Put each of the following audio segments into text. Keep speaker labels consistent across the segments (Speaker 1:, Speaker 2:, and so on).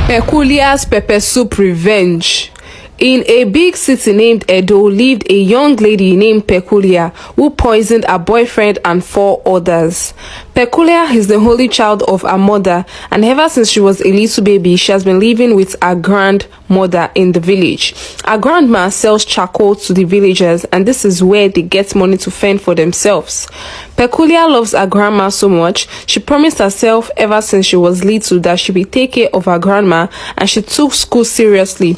Speaker 1: Peculiar's pepper soup revenge. In a big city named Edo lived a young lady named Peculiar who poisoned her boyfriend and 4 others. Peculiar is the only child of her mother, and ever since she was a little baby, she has been living with her grandmother in the village. Her grandma sells charcoal to the villagers, and this is where they get money to fend for themselves. Peculiar loves her grandma so much, she promised herself ever since she was little that she would take care of her grandma, and she took school seriously.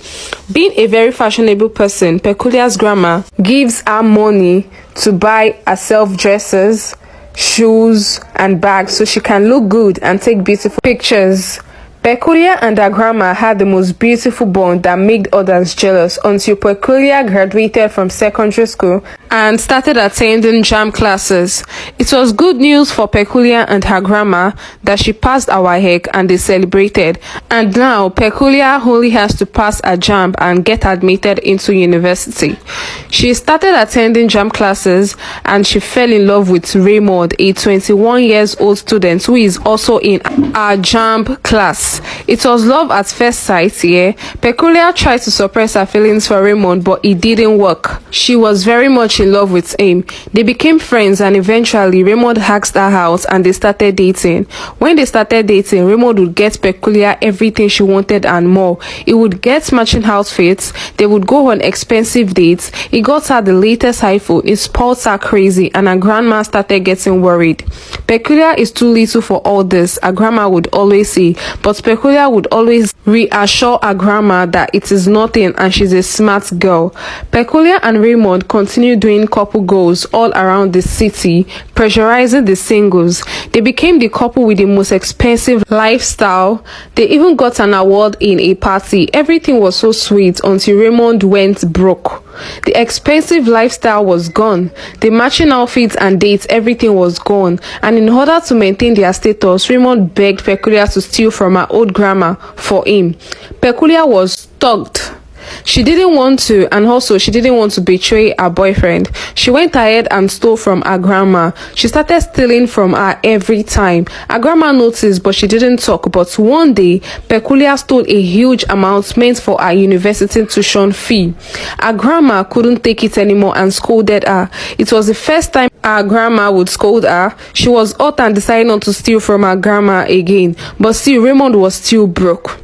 Speaker 1: Being a very fashionable person, Peculiar's grandma gives her money to buy herself dresses, shoes and bags so she can look good and take beautiful pictures. Peculiar and her grandma had the most beautiful bond that made others jealous until Peculiar graduated from secondary school and started attending JAMB classes. It was good news for Peculiar and her grandma that she passed our WAEC and they celebrated. And now Peculiar only has to pass a JAMB and get admitted into university. She started attending JAMB classes and she fell in love with Raymond, a 21 years old student who is also in our JAMB class. It was love at first sight, yeah. Peculiar tried to suppress her feelings for Raymond, but it didn't work. She was very much in love with him. They became friends and eventually Raymond asked her out and they started dating. When they started dating, Raymond would get Peculiar everything she wanted and more. He would get matching outfits, they would go on expensive dates, he got her the latest iPhone, it spoiled her crazy, and her grandma started getting worried. Peculiar is too little for all this, her grandma would always say, but Peculiar would always reassure her grandma that it is nothing and she's a smart girl. Peculiar and Raymond continued doing couple goals all around the city, pressurizing the singles. They became the couple with the most expensive lifestyle. They even got an award in a party. Everything was so sweet until Raymond went broke. The expensive lifestyle was gone. The matching outfits and dates, everything was gone. And in order to maintain their status, Raymond begged Peculiar to steal from her old grandma for him. Peculiar was stuck. She didn't want to, and also she didn't want to betray her boyfriend. She went ahead and stole from her grandma. She started stealing from her every time. Her grandma noticed, but she didn't talk. But one day, Peculiar stole a huge amount meant for her university tuition fee. Her grandma couldn't take it anymore and scolded her. It was the first time her grandma would scold her. She was hot and decided not to steal from her grandma again. But still, Raymond was still broke.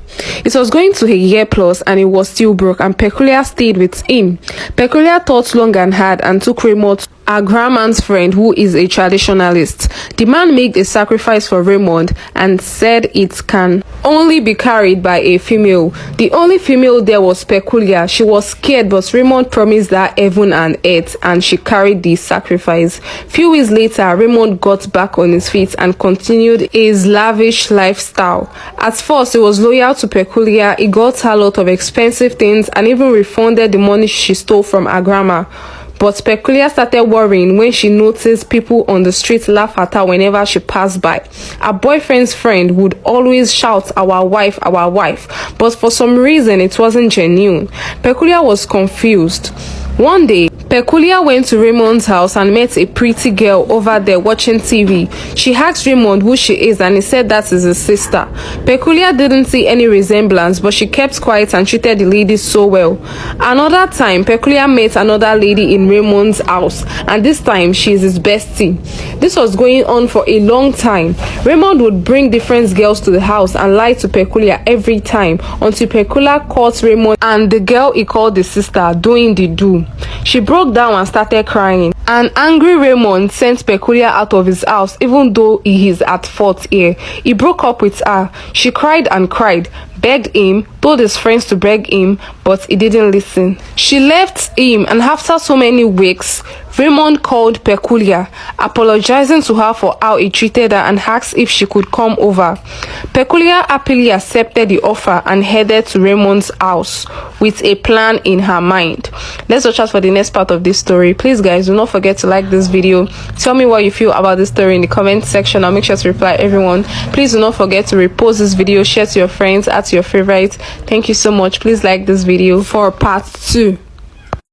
Speaker 1: It was going to a year plus and he was still broke, and Peculiar stayed with him. Peculiar thought long and hard and took Raymond, our grandma's friend, who is a traditionalist. The man made a sacrifice for Raymond and said it can only be carried by a female. The only female there was Peculiar. She was scared, but Raymond promised her heaven and earth, and she carried the sacrifice. Few weeks later, Raymond got back on his feet and continued his lavish lifestyle. At first, he was loyal to Peculiar. He got her a lot of expensive things and even refunded the money she stole from her grandma. But Peculiar started worrying when she noticed people on the street laugh at her whenever she passed by. Her boyfriend's friend would always shout, our wife, but for some reason it wasn't genuine. Peculiar was confused. One day, Peculiar went to Raymond's house and met a pretty girl over there watching TV. She asked Raymond who she is and he said that is his sister. Peculiar didn't see any resemblance, but she kept quiet and treated the lady so well. Another time, Peculiar met another lady in Raymond's house, and this time she is his bestie. This was going on for a long time. Raymond would bring different girls to the house and lie to Peculiar every time until Peculiar caught Raymond and the girl he called the sister doing the do. She broke down and started crying. An angry Raymond sent Peculiar out of his house even though he is at fault here. He broke up with her. She cried and cried, begged him, told his friends to beg him, but he didn't listen. She left him, and after so many weeks, Raymond called Peculiar, apologizing to her for how he treated her and asked if she could come over. Peculiar happily accepted the offer and headed to Raymond's house with a plan in her mind. Let's watch out for the next part of this story. Please guys, do not forget to like this video. Tell me what you feel about this story in the comment section. I'll make sure to reply everyone. Please do not forget to repost this video, share to your friends, add to your favorite. Thank you so much. Please like this video for part 2.